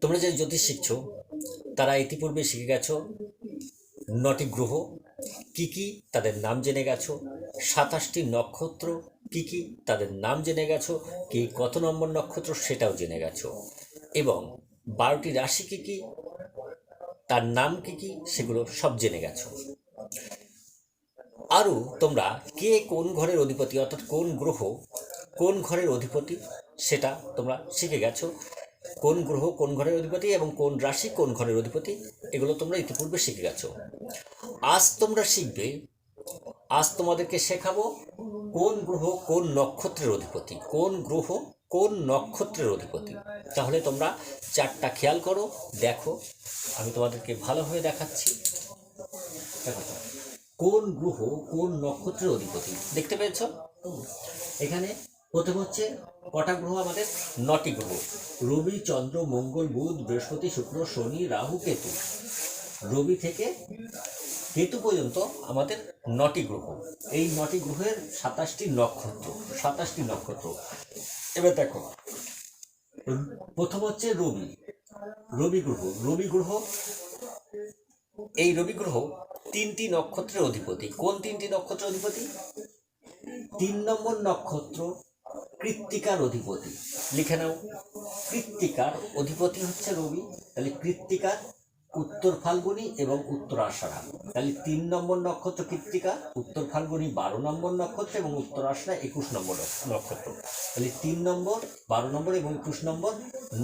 তোমরা যে জ্যোতিষ শিখছো তারা ইতিপূর্বে শিখে গেছো 9টি গ্রহ কি কি তাদের নাম জেনে গেছো, 27টি নক্ষত্র কি কি তাদের নাম জেনে গেছো, কি কত নম্বর নক্ষত্র সেটাও জেনে গেছো, এবং 12টি রাশি কি কি তার নাম কি কি সেগুলো সব জেনে গেছো। আরও তোমরা কে কোন ঘরের অধিপতি অর্থাৎ কোন গ্রহ কোন ঘরের অধিপতি সেটা তোমরা শিখে গেছো। কোন গ্রহ কোন ঘরের অধিপতি এবং কোন রাশি কোন ঘরের অধিপতি এগুলো তোমরা ইতিপূর্বে শিখে গেছো। আজ তোমরা শিখবে, আজ তোমাদেরকে শেখাবো কোন গ্রহ কোন নক্ষত্রের অধিপতি, কোন গ্রহ কোন নক্ষত্রের অধিপতি। তাহলে তোমরা চারটা খেয়াল করো, দেখো আমি তোমাদেরকে ভালোভাবে দেখাচ্ছি। দেখো কোন গ্রহ কোন নক্ষত্রের অধিপতি দেখতে পেয়েছ। এখানে প্রথম হচ্ছে কটা গ্রহ আমাদের? 9টি গ্রহ, রবি চন্দ্র মঙ্গল বুধ বৃহস্পতি শুক্র শনি রাহু কেতু। রবি থেকে কেতু পর্যন্ত আমাদের 9টি গ্রহ। এই 9টি গ্রহের 27টি নক্ষত্র, 27টি নক্ষত্র। এবার দেখো প্রথম হচ্ছে রবি, রবি গ্রহ। রবি গ্রহ, এই রবি গ্রহ 3টি নক্ষত্রের অধিপতি। কোন 3টি নক্ষত্রের অধিপতি? 3 নম্বর নক্ষত্র কৃত্তিকার অধিপতি। লিখে নাও, কৃত্তিকার অধিপতি হচ্ছে রবি। তাহলে কৃত্তিকার উত্তর ফাল্গুনি এবং উত্তর আষাঢ়া। তাহলে 3 নম্বর নক্ষত্র কৃত্তিকা, উত্তর ফাল্গুনি 12 নম্বর নক্ষত্র এবং উত্তর আষাঢ়া 21 নম্বর নক্ষত্র। তাহলে 3 নম্বর 12 নম্বর এবং 21 নম্বর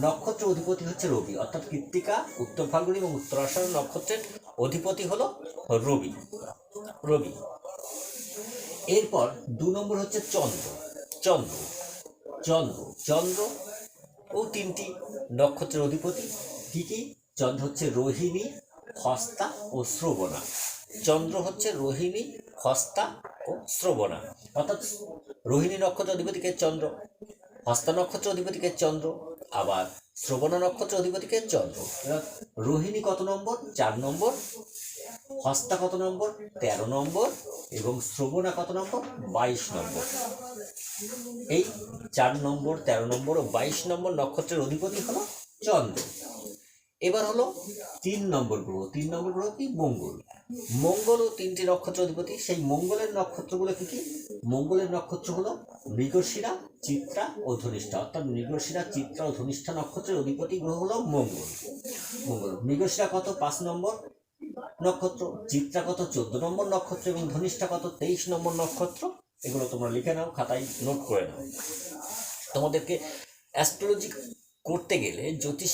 নক্ষত্র অধিপতি হচ্ছে রবি, অর্থাৎ কৃত্তিকা উত্তর ফাল্গুনি এবং উত্তর আষাঢ়া নক্ষত্রের অধিপতি হলো রবি। রবি। এরপর 2 নম্বর হচ্ছে চন্দ্র। চন্দ্র চন্দ্র চন্দ্র ও 3টি নক্ষত্রের অধিপতি। কি কি? চন্দ্র হচ্ছে রোহিণী, হস্তা ও শ্রবণা। চন্দ্র হচ্ছে রোহিণী, হস্তা ও শ্রবণা, অর্থাৎ রোহিণী নক্ষত্রের অধিপতিকে চন্দ্র, হস্তা নক্ষত্রের অধিপতিকে চন্দ্র, আবার শ্রবণা নক্ষত্রের অধিপতিকে চন্দ্র। রোহিণী কত নম্বর? 4 নম্বর, হস্তা কত নম্বর? 13 নম্বর এবং শ্রবণা কত নম্বর? 22 নম্বর। এই 4 নম্বর 13 নম্বর ও 22 নম্বর নক্ষত্রের অধিপতি হলো চন্দ্র। এবার হলো 3 নম্বর গ্রহ। 3 নম্বর গ্রহ কি? মঙ্গল। মঙ্গল ও 3টি নক্ষত্রের অধিপতি। সেই মঙ্গলের নক্ষত্রগুলো কি কি? মঙ্গলের নক্ষত্র হলো মৃগশিরা, চিত্রা ও ধনিষ্ঠা, অর্থাৎ মৃগশিরা, চিত্রা ও ধনিষ্ঠা নক্ষত্রের অধিপতি গ্রহ হলো মঙ্গল। মঙ্গল। মৃগশিরা কত? 5 নম্বর নক্ষত্র, চিত্রা কত? 14 নম্বর নক্ষত্র এবং ধনিষ্ঠা কত? 23 নম্বর নক্ষত্র। এগুলো তোমরা লিখে নাও, খাতায় নোট করে নাও। তোমাদেরকে অ্যাস্ট্রোলজি করতে গেলে, জ্যোতিষ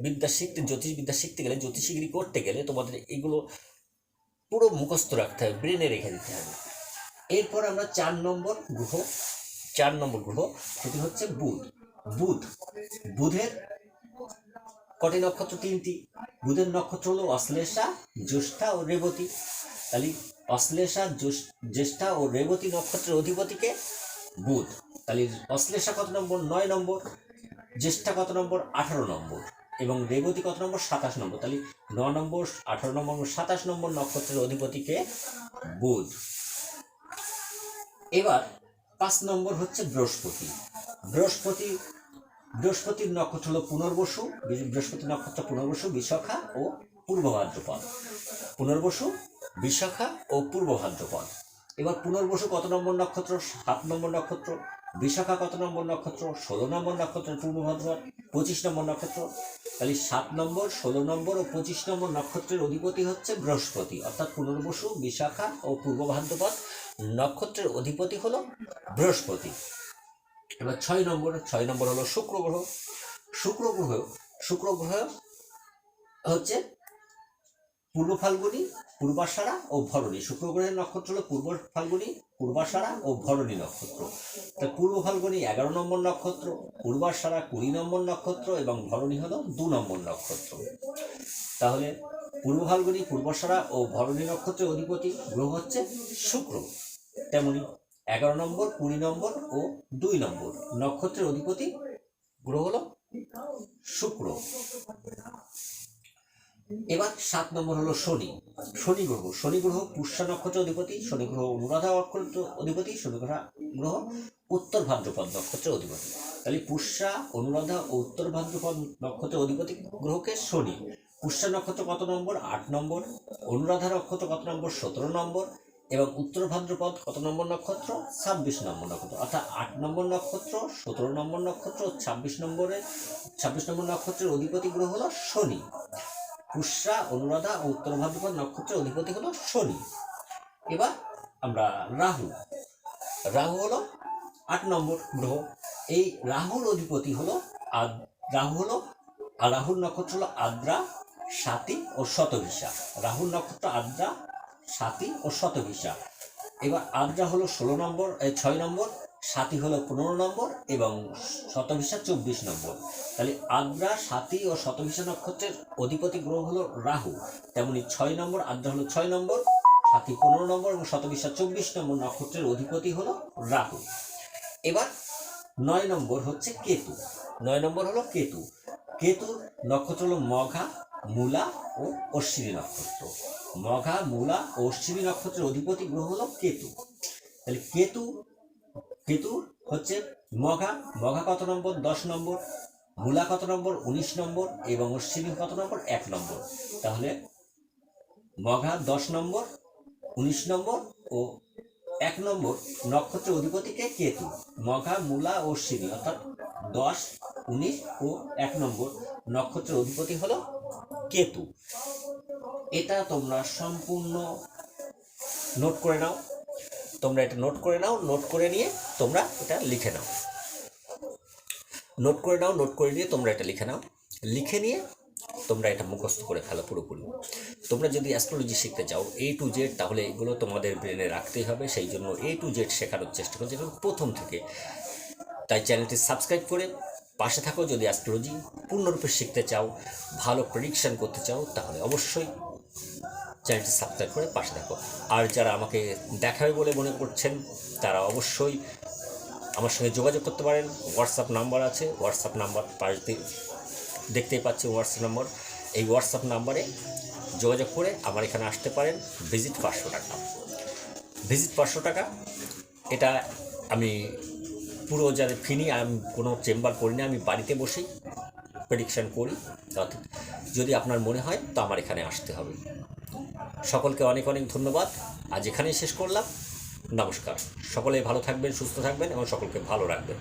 বিদ্যা শিখতে গেলে, জ্যোতিষীগিরি করতে গেলে তোমাদের এগুলো পুরো মুখস্থ রাখতে হবে, ব্রেনে রেখে দিতে হবে। এরপর আমরা 4 নম্বর গ্রহ, 4 নম্বর গ্রহ সেটি হচ্ছে বুধ। বুধ, বুধের কটি নক্ষত্র? 3টি। বুধের নক্ষত্র হলো অশ্লেষা, জ্যেষ্ঠা ও রেবতী। তাহলে অশ্লেষা, জ্যেষ্ঠা ও রেবতী নক্ষত্রের অধিপতিকে বুধ। তাহলে অশ্লেষা কত নম্বর? 9 নম্বর, জ্যেষ্ঠা কত নম্বর? 18 নম্বর এবং রেবতী কত নম্বর? 27 নম্বর। তাহলে 9 নম্বর 18 নম্বর 27 নম্বর নক্ষত্রের অধিপতিকে বুধ। এবার 5 নম্বর হচ্ছে বৃহস্পতি। বৃহস্পতি, বৃহস্পতির নক্ষত্র হলো পুনর্বসু। বৃহস্পতি নক্ষত্র পুনর্বসু, বিশাখা ও পূর্ব ভাদ্রপদ। পুনর্বসু, বিশাখা ও পূর্ব ভাদ্রপদ। এবার পুনর্বসু কত নম্বর নক্ষত্র? 7 নম্বর নক্ষত্র। বিশাখা কত নম্বর নক্ষত্র? 16 নম্বর নক্ষত্র। পূর্ব ভাদ্রপদ 25 নম্বর নক্ষত্র। তাহলে 7 নম্বর 16 নম্বর ও 25 নম্বর নক্ষত্রের অধিপতি হচ্ছে বৃহস্পতি, অর্থাৎ পুনর্বসু, বিশাখা ও পূর্ব ভাদ্রপদ নক্ষত্রের অধিপতি হলো বৃহস্পতি। এবার 6 নম্বর হলো শুক্র গ্রহ। শুক্র গ্রহ হচ্ছে পূর্ব ফাল্গুনি, পূর্বাষাঢ়া ও ভরণী। শুক্র গ্রহের নক্ষত্র হলো পূর্ব ফাল্গুনি, পূর্বাষাঢ়া ও ভরণী নক্ষত্র। তাই পূর্ব ফাল্গুনি 11 নম্বর নক্ষত্র, পূর্বাষাঢ়া 20 নম্বর নক্ষত্র এবং ভরণী হলো 2 নম্বর নক্ষত্র। তাহলে পূর্ব ফাল্গুনি, পূর্বাষাঢ়া ও ভরণী নক্ষত্রের অধিপতি গ্রহ হচ্ছে শুক্র। তেমনি 11 নম্বর, 20 নম্বর ও 2 নম্বর নক্ষত্রের অধিপতি গ্রহ হলো শুক্র। এবার 7 নম্বর হলো শনি। শনি গ্রহ পুষ্যা নক্ষত্রের অধিপতি। শনি গ্রহ অনুরাধা নক্ষত্রের অধিপতি। শনি গ্রহ গ্রহ উত্তর ভাদ্রপদ নক্ষত্রের অধিপতি। তাহলে পুষ্যা, অনুরাধা ও উত্তর ভাদ্রপদ নক্ষত্রের অধিপতি গ্রহকে শনি। পুষ্যা নক্ষত্র কত নম্বর? 8 নম্বর। অনুরাধা নক্ষত্র কত নম্বর? 17 নম্বর। এবং উত্তর ভাদ্রপদ কত নম্বর নক্ষত্র? 26 নম্বর নক্ষত্র। অর্থাৎ 8 নম্বর নক্ষত্র, 17 নম্বর নক্ষত্র, 26 নম্বর নক্ষত্রের অধিপতি গ্রহ হলো শনি। পুষ্যা, অনুরাধা ও উত্তর ভাদ্রপদ নক্ষত্রের অধিপতি হলো শনি। এবার আমরা রাহু হলো 8 নম্বর গ্রহ। এই রাহুর অধিপতি হলো রাহুর নক্ষত্র হলো আদ্রা, স্বাতী ও শতভিষা। রাহুর নক্ষত্র আদ্রা, স্বাতী ও শতভিষা। এবার আদ্রা হলো 6 নম্বর, স্বাতী হলো 15 নম্বর এবং শতভিষা 24 নম্বর। তাহলে আদ্রা, স্বাতী ও শতভিষা নক্ষত্রের অধিপতি গ্রহ হলো রাহু। তেমনি 6 নম্বর, আদ্রা হলো 6 নম্বর, স্বাতী 15 নম্বর এবং শতভিষা 24 নম্বর নক্ষত্রের অধিপতি হলো রাহু। এবার 9 নম্বর হচ্ছে কেতু। 9 নম্বর হলো কেতু। কেতুর নক্ষত্র হলো মঘা, মূলা ও অশ্বিনী নক্ষত্র। মঘা, মূলা ও অশ্বিনী নক্ষত্রের অধিপতি গ্রহ হলো কেতু। তাহলে কেতু হচ্ছে মঘা কত নম্বর? 10 নম্বর। মূলা কত নম্বর? 19 নম্বর। এবং অশ্বিনী কত নম্বর? 1 নম্বর। তাহলে মঘা 10 নম্বর, 19 নম্বর ও 1 নম্বর নক্ষত্রের অধিপতিকে কেতু। মঘা, মূলা ও অশ্বিনী অর্থাৎ 10, 19 ও 1 নম্বর নক্ষত্রের অধিপতি হলো কেতু। এটা তোমরা সম্পূর্ণ নোট করে নাও। নোট করে নিয়ে তোমরা এটা লিখে নাও। লিখে নিয়ে তোমরা এটা মুখস্থ করে ফেলো পুরোপুরি। তোমরা যদি অ্যাস্ট্রোলজি শিখতে চাও A to Z, তাহলে এগুলো তোমাদের ব্রেনে রাখতেই হবে। সেই জন্য A to Z শেখানোর চেষ্টা করছি প্রথম থেকে। তাই চ্যানেলটি সাবস্ক্রাইব করে পাশে থাকো। যদি অ্যাস্ট্রোলজি পূর্ণরূপে শিখতে চাও, ভালো প্রেডিকশন করতে চাও, তাহলে অবশ্যই চ্যানেলটি সাবস্ক্রাইব করে পাশে থাকো। আর যারা আমাকে দেখাবে বলে মনে করছেন, তারা অবশ্যই আমার সঙ্গে যোগাযোগ করতে পারেন। হোয়াটসঅ্যাপ নাম্বার আছে, হোয়াটসঅ্যাপ নাম্বার পাশে দেখতেই পাচ্ছি হোয়াটসঅ্যাপ নাম্বার। এই হোয়াটসঅ্যাপ নাম্বারে যোগাযোগ করে আমার এখানে আসতে পারেন। ভিজিট 500 টাকা। এটা আমি পুরো যারা ফি নিয়ে, আমি কোনো চেম্বার করি না, আমি বাড়িতে বসেই প্রেডিকশান করি। অর্থাৎ যদি আপনার মনে হয় তো আমার এখানে আসতে হবে। সকলকে অনেক অনেক ধন্যবাদ। আজ এখানেই শেষ করলাম। নমস্কার। সকলেই ভালো থাকবেন, সুস্থ থাকবেন এবং সকলকে ভালো রাখবেন।